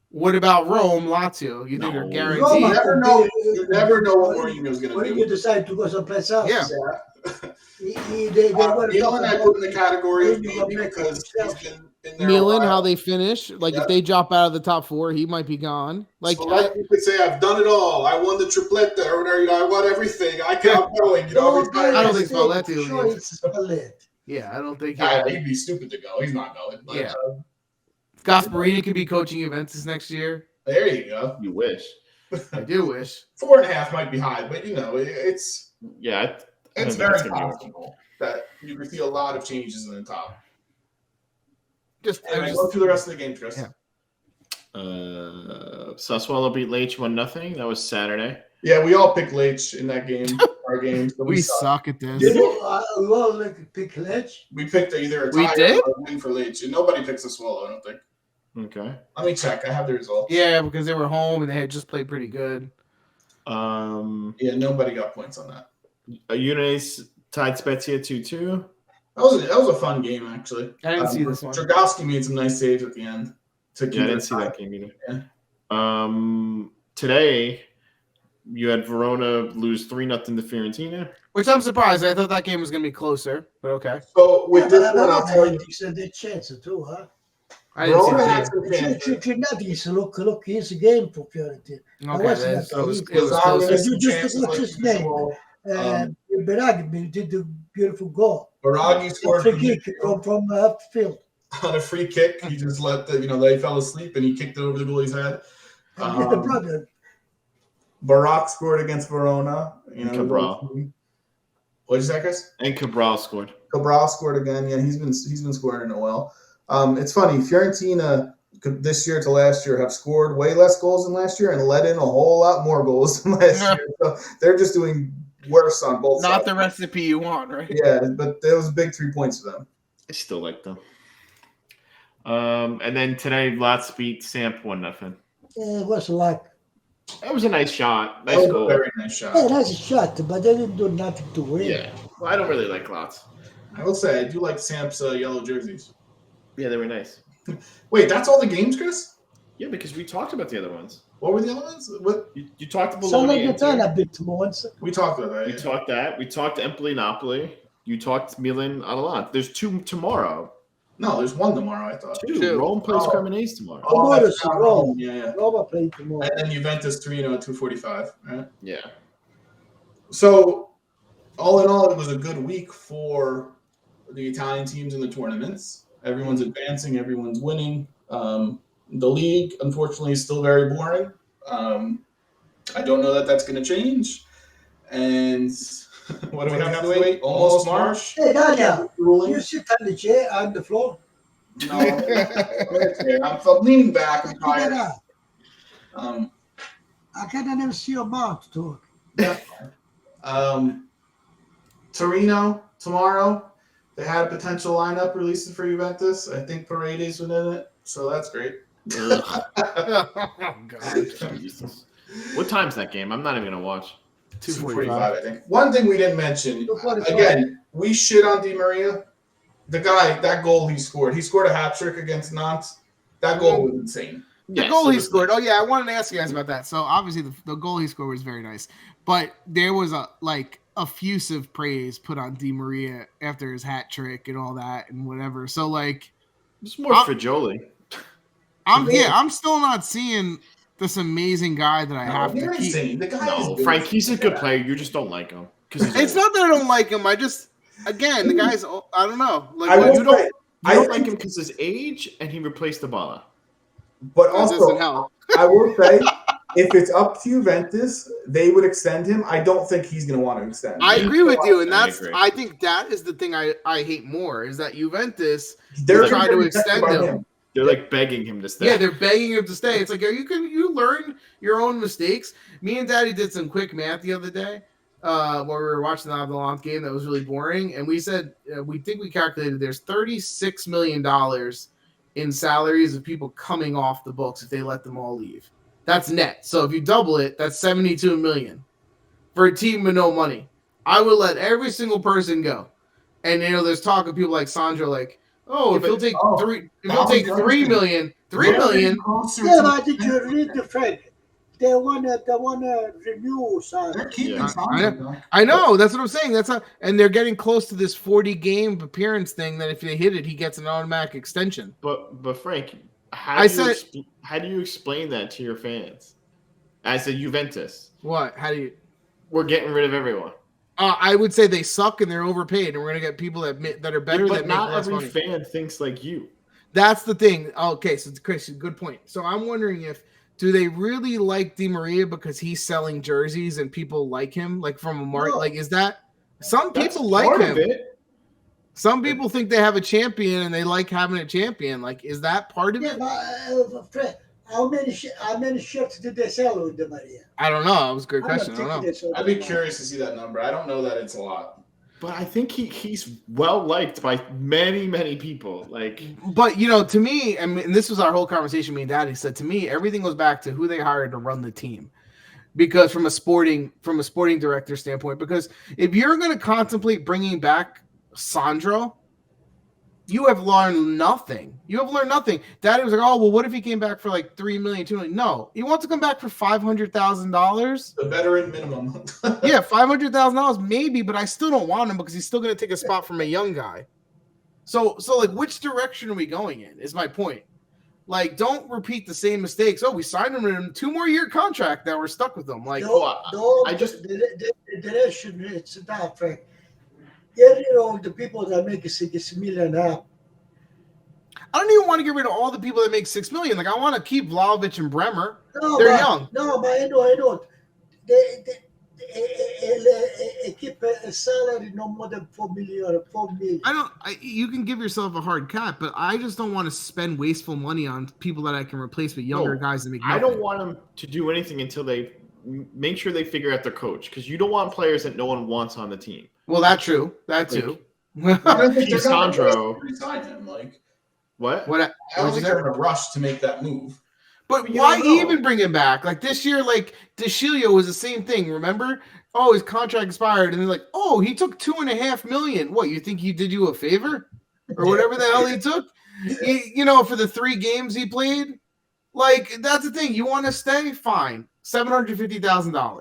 What about Rome, Lazio? You think No. they're You guaranteed? never know. You never know what Mourinho's going When to you do. decide to go someplace else, Yeah. they were Milan, I put in the category of Mourinho maybe will make because he's exception. been in there. Milan, a while. how they finish? Like Yeah. if they drop out of the top 4, he might be gone. Like So you could say, I've done it all. I won the tripletta, or whatever. I won everything. I'm going. You know, I don't think Sure, Spalletti leaves. it's Spalletti. yeah, I don't think. he'd be stupid to go. He's not going. But, Yeah. Gasparini could be coaching Juventus next year. there you go. You wish. I do wish. 4.5 might be high, but it's Yeah. I it's think very it's gonna be possible that you could see a lot of changes in the top. Just, Anyway, go through the rest of the game, Chris. Yeah. Sassuolo beat Lecce 1-0. That was Saturday. Yeah, we all picked Leitch in that game. Our game. So we suck. suck at this. We all like pick Ledge. We picked either a We tie did? or a win for Leitch, and nobody picks a swallow. I don't think. Okay. Let me check. I have the results. Yeah, because they were home and they had just played pretty good. Yeah, nobody got points on that. Udinese tied Spezia 2-2. That was a fun game actually. I didn't see this one. Dragowski made some nice saves at the end. To keep Yeah, I it didn't see tied. that game either. Yeah. Today, you had Verona lose 3-0 to Fiorentina. Which I'm surprised. I thought that game was going to be closer, but okay. So with this one, I'll tell you, They chance too, huh? I didn't see Verona the had game. some chances. Trinidad look easy game for Fiorentina. Okay, wasn't so it was Lazaro closer. had some You just chances look like his name. usual. Beraghi did the beautiful goal. Baraghi scored Free kick from field. on a free kick. He just let they fell asleep and he kicked it over the goalie's head. The brother. Barak scored against Verona. Cabral. What did you say, Chris? And Cabral scored. Cabral scored again. Yeah, he's been scoring it well. It's funny. Fiorentina this year to last year have scored way less goals than last year and let in a whole lot more goals than last year. So they're just doing worse on both sides. Not the recipe you want, right? Yeah, but it was big 3 points for them. I still like them. And then today, Lots beat Samp 1-0. It was like That was a nice shot. That Nice was a goal. very nice shot. nice shot, but they didn't do nothing to win. Yeah. Well, I don't really like Lots. I will say I do like Samp's yellow jerseys. Yeah, they were nice. Wait, that's all the games, Chris? Yeah, because we talked about the other ones. What were the other ones? What You talked to Bologna. Salernitana a bit once. we talked about that? We Yeah. talked that. We talked Empoli, Napoli. You talked Milan, Atalanta. There's 2 tomorrow. No, there's one tomorrow. I thought. 2. Rome plays Oh. Cremonese tomorrow. Tomorrow's that's not Rome. Rome. Yeah. Roma playing tomorrow. And then Juventus 3-0 at 2:45. Right. Yeah. So, all in all, it was a good week for the Italian teams in the tournaments. Everyone's advancing. Everyone's winning. The league, unfortunately, is still very boring. I don't know that that's going to change. And what do we have to wait? Almost March. Hey, Daniel, Ruling. you sit on the chair on the floor. No, I'm leaning back. I'm tired. I can never see your mouth talk. Torino tomorrow. They had a potential lineup released for Juventus. I think Paredes was in it, so that's great. Ugh. Oh God. Jesus. What time's that game? I'm not even going to watch. 2:45. I think. One thing we didn't mention, 2:45. again, we shit on Di Maria. The guy, that goal he scored a hat trick against Nantes. That goal was insane. The goal he scored. Nice. Oh yeah, I wanted to ask you guys about that. So obviously the goal he scored was very nice, but there was a effusive praise put on Di Maria after his hat trick and all that and whatever. So like, it's more Fagioli. I'm still not seeing this amazing guy that I have to keep. The guy is good. Frank, he's a good player. You just don't like him it's not that I don't like him. I just the guy's I don't know. Like you don't like him because his age and he replaced the Bala. But also, I will say, if it's up to Juventus, they would extend him. I don't think he's going to want to extend him. I agree with you, and I think that is the thing I hate more is that Juventus they're trying to extend him. They're like begging him to stay. Yeah, they're begging him to stay. It's like you learn your own mistakes. Me and Daddy did some quick math the other day where we were watching the Avalon game that was really boring, and we said we calculated there's $36 million in salaries of people coming off the books if they let them all leave. That's net. So if you double it, that's $72 million for a team with no money. I would let every single person go. And there's talk of people like Sandro, like, if he'll take $3 million. Yeah, but did you read the Frank? They wanna renew Sandro. I know. That's what I'm saying. And they're getting close to this 40 game appearance thing that if they hit it, he gets an automatic extension. But Frank, how do you explain that to your fans? As a Juventus, what? We're getting rid of everyone. I would say they suck and they're overpaid, and we're gonna get people that are better. But not every fan thinks like you. That's the thing. Okay, so Chris, good point. So I'm wondering do they really like Di Maria because he's selling jerseys and people like him? Like from a market, like is that some people like him? Some people think they have a champion and they like having a champion. Like, is that part of it? But, how many shirts did they sell with Di Maria? I don't know. It was a good question. I don't know. I'd be curious to see that number. I don't know that it's a lot. But I think he's well liked by many, many people. But to me, and this was our whole conversation. Me and Daddy said to me, everything goes back to who they hired to run the team. Because from a sporting director standpoint, because if you're going to contemplate bringing back Sandro, you have learned nothing. Daddy was like, "Oh, well, what if he came back for like $3 million, $2 million?" No, he wants to come back for $500,000. The veteran minimum. Yeah, $500,000 maybe, but I still don't want him because he's still going to take a spot from a young guy. So like, which direction are we going in? Is my point. Like, don't repeat the same mistakes. Oh, we signed him in a 2-more-year contract. Now we're stuck with him. Like, the direction it's not Frank. Get rid of the people that make $6 million now. I don't even want to get rid of all the people that make $6 million. Like, I want to keep Vlahovic and Bremer. They're young. No, but I don't. They keep a salary no more than $4 million. You can give yourself a hard cap, but I just don't want to spend wasteful money on people that I can replace with younger guys that make nothing. I don't want them to do anything until they make sure they figure out their coach, because you don't want players that no one wants on the team. Well, that's true. That too. Sandro. What? I don't think they're in a rush to make that move. But why even bring him back? Like this year, like DeShilio was the same thing. Remember? Oh, his contract expired, and they're like, "Oh, he took $2.5 million. What? You think he did you a favor, or whatever the hell he took? For the 3 games he played. Like that's the thing. You want to stay? Fine. $750,000.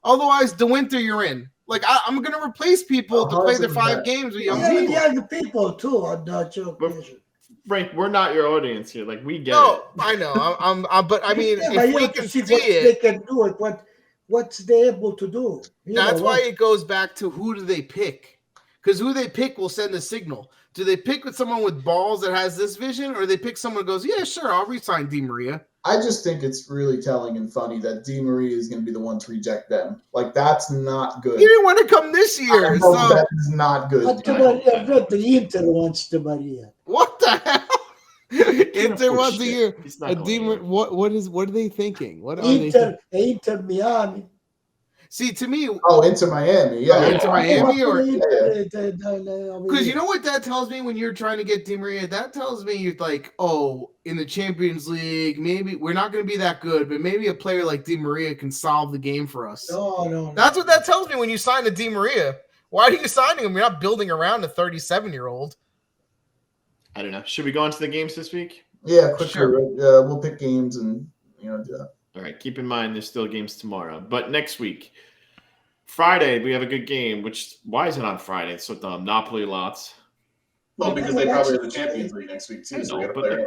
Otherwise, the winter you're in. Like I'm gonna replace people to play their 5 games with young people. Young people too on that job. Frank, we're not your audience here. Like we get it. No, I know. But I mean, if we can see what they can do it, what's they able to do? That's why it goes back to who do they pick? Because who they pick will send a signal. Do they pick with someone with balls that has this vision, or they pick someone who goes, "Yeah, sure, I'll re-sign Di Maria"? I just think it's really telling and funny that Di Maria is going to be the one to reject them. Like, that's not good. He didn't want to come this year. So that is not good. But the Inter wants Di Maria. What the hell? Inter wants a year. What are they thinking? What are Inter Miami. See, to me, Inter Miami, yeah, Inter Miami, or because you know what that tells me when you're trying to get Di Maria. That tells me you're like, in the Champions League, maybe we're not going to be that good, but maybe a player like Di Maria can solve the game for us. No. That's what that tells me when you sign a Di Maria. Why are you signing him? You're not building around a 37-year-old. I don't know. Should we go into the games this week? Yeah, quickly. Sure. Right? We'll pick games and do that. All right. Keep in mind, there's still games tomorrow, but next week, Friday, we have a good game. Why is it on Friday? It's so dumb. Napoli lots. Well, because they probably have the Champions League next week too. I So we know, got to but play.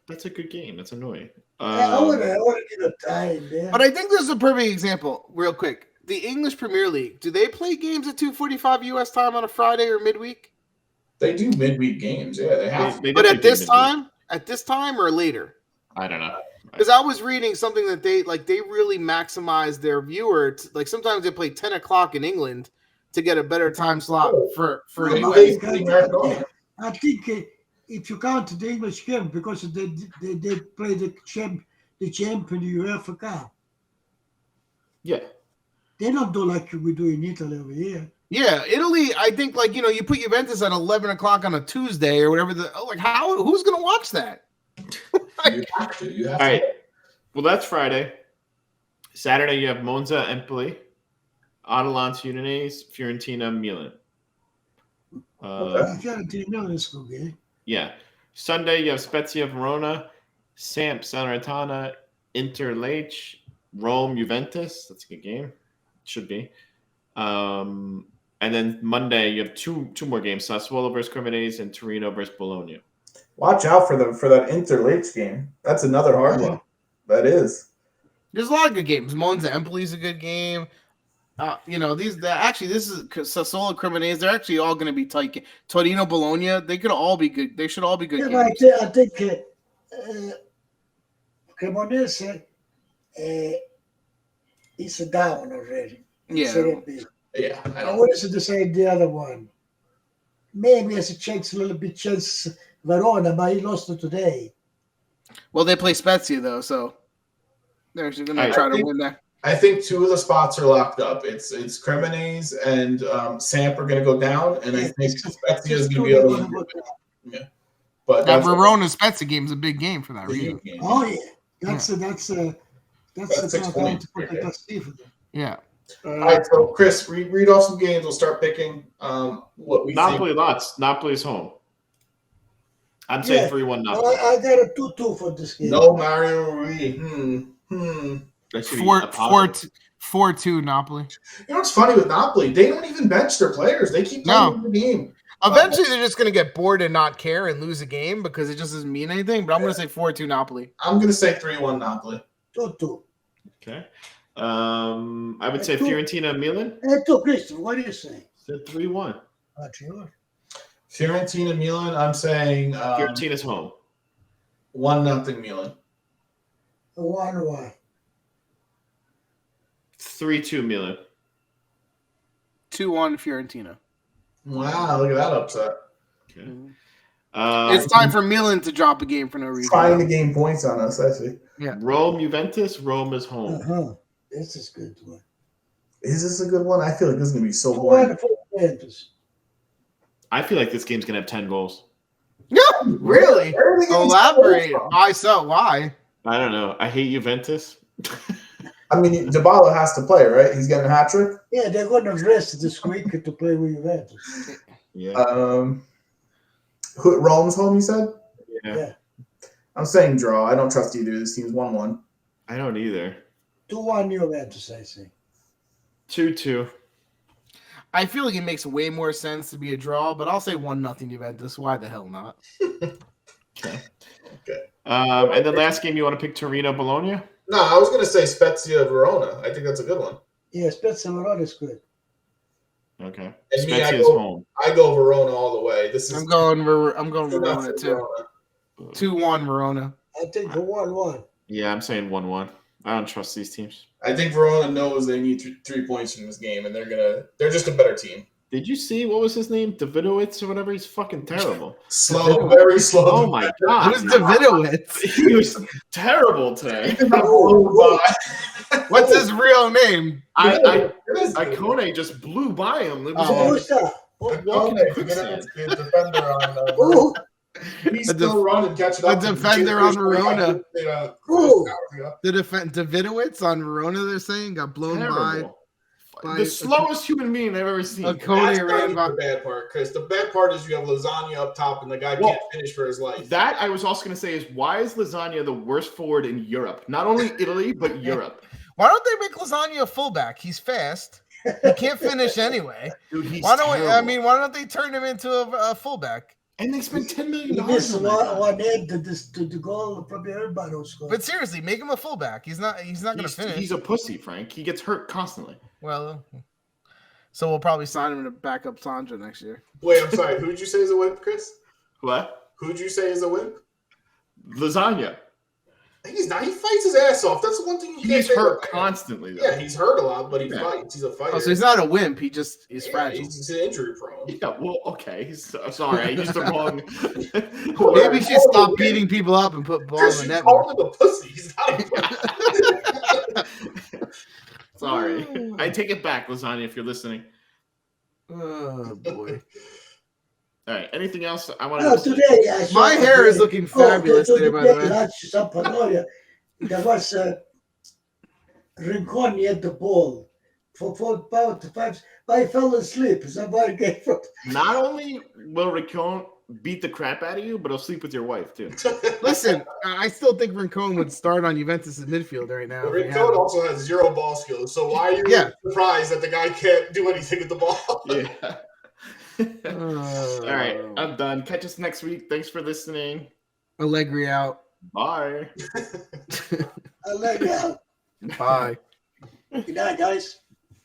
that's a good game. That's annoying. I want to get a time there. But I think this is a perfect example, real quick. The English Premier League, do they play games at 2:45 U.S. time on a Friday or midweek? They do midweek games. Yeah, they have. They But definitely at do this midweek. time or later? I don't know. Because I was reading something that they really maximize their viewer. Like sometimes they play 10 o'clock in England to get a better time slot for No, US. I think if you count the English game, because they play the champ in the UEFA Cup. Yeah. They don't do like we do in Italy over here. Yeah, Italy. I think you put Juventus at 11 o'clock on a Tuesday or whatever. Who's gonna watch that? You have to. All right. Well, that's Friday. Saturday, you have Monza, Empoli, Atalanta, Udinese, Fiorentina, Milan. Fiorentina is good game. Yeah. Sunday, you have Spezia, Verona, Samp, Salernitana, Inter, Lecce, Rome, Juventus. That's a good game. Should be. And then Monday, you have two more games: Sassuolo versus Cremonese and Torino versus Bologna. Watch out for that Inter Lecce game. That's another hard one. That is. There's a lot of good games. Monza Empoli is a good game. This is Sassuolo Cremonese. They're actually all going to be tight. Torino Bologna. They could all be good. They should all be good games. I think Cremonese is down already. Yeah. Serie B. Yeah. I wanted to say the other one. Maybe has a little bit chance Verona, but he lost it today. Well, they play Spezia though, so they're going to try to win that. I think two of the spots are locked up. It's Cremonese and Samp are going to go down, and I think Spezia is going to be able to do it. Yeah, but that Verona Spezia game is a big game for that reason. Oh yeah, that's a that's 6 points. Yeah. All right, so Chris, read off some games. We'll start picking what we Napoli think. lots. Napoli's home. I'm saying 3-1 Napoli. I got a 2-2 for this game. No Mario Rui. 4-2 Napoli. You know what's funny with Napoli? They don't even bench their players. They keep playing the game. Eventually, they're just going to get bored and not care and lose a game because it just doesn't mean anything. But I'm going to say 4-2 Napoli. I'm going to say 3-1 Napoli. 2-2. Okay. I would say Fiorentina, Milan. 2, Christopher. What do you say? Said 3-1. Fiorentina, Milan. I'm saying Fiorentina's home. 1-0 Milan. 1-1. 3-2 Milan. 2-1 Fiorentina. Wow, look at that upset. Okay. It's time for Milan to drop a game for no reason. Trying to gain points on us, I see. Yeah. Rome, Juventus. Rome is home. This is a good one. Is this a good one? I feel like this is going to be so boring. I feel like this game's going to have 10 goals. No, really? Elaborate. Why so? Why? I don't know. I hate Juventus. I mean, Dybala has to play, right? He's getting a hat trick. Yeah, they're going to rest this week to play with Juventus. Yeah. Rome's home, you said? Yeah. I'm saying draw. I don't trust either of these teams. 1-1. I don't either. 2-1 Juventus, I think. 2-2. I feel like it makes way more sense to be a draw, but I'll say 1-0 Juventus. Why the hell not? Okay. And then last game, you want to pick Torino, Bologna? No, I was going to say Spezia, Verona. I think that's a good one. Yeah, Spezia, Verona is good. Okay. And Spezia's home. I go Verona all the way. I'm going Verona too. 2-1 Verona. I think 1-1. Yeah, I'm saying 1-1. I don't trust these teams. I think Verona knows they need 3 points from this game, and they're just a better team. Did you see what was his name? Davidowitz or whatever? He's fucking terrible. Slow, very slow. Oh my god. What is Davidowitz? He was terrible today. What's his real name? Icone just blew by him. It was He's still running, catching up. The defender on Verona. The Davidowitz on Verona, they're saying, got blown by. the slowest human being I've ever seen. A Coney That's not even Rainbow. the bad part, Chris. The bad part is you have lasagna up top and the guy can't finish for his life. That I was also going to say is why is lasagna the worst forward in Europe? Not only Italy, but Europe. Why don't they make Lasagna a fullback? He's fast. He can't finish anyway. Dude, he's why terrible. don't they turn him into a fullback? And they spent $10 million. He missed one head to the goal from everybody scored. But seriously, make him a fullback. He's not going to finish. He's a pussy, Frank. He gets hurt constantly. Well, so we'll probably sign him to back up Sandra next year. Wait, I'm sorry. Who'd you say is a wimp, Chris? What? Who'd you say is a wimp? Lasagna. He's not. He fights his ass off. That's the one thing He's hurt constantly, though. Yeah, he's hurt a lot, but he fights. He's a fighter. Oh, so he's not a wimp. He just is fragile. He's injury prone. Yeah, well, okay. Sorry, I used the wrong. Maybe he should stop beating people up and put balls in the net. Call him a pussy. He's not a pussy. Sorry. I take it back, Lasagna, if you're listening. Oh, boy. All right. Anything else I want to today, my hair is looking fabulous today, by the way. There was Rincon near the ball for about 5. I fell asleep. Not only will Rincon beat the crap out of you, but he'll sleep with your wife, too. Listen, I still think Rincon would start on Juventus' midfield right now. Rincon also has 0 ball skills, so why are you surprised that the guy can't do anything with the ball? Yeah. All right, I'm done. Catch us next week. Thanks for listening. Allegri out. Bye. Allegri out. Bye. Good night, guys.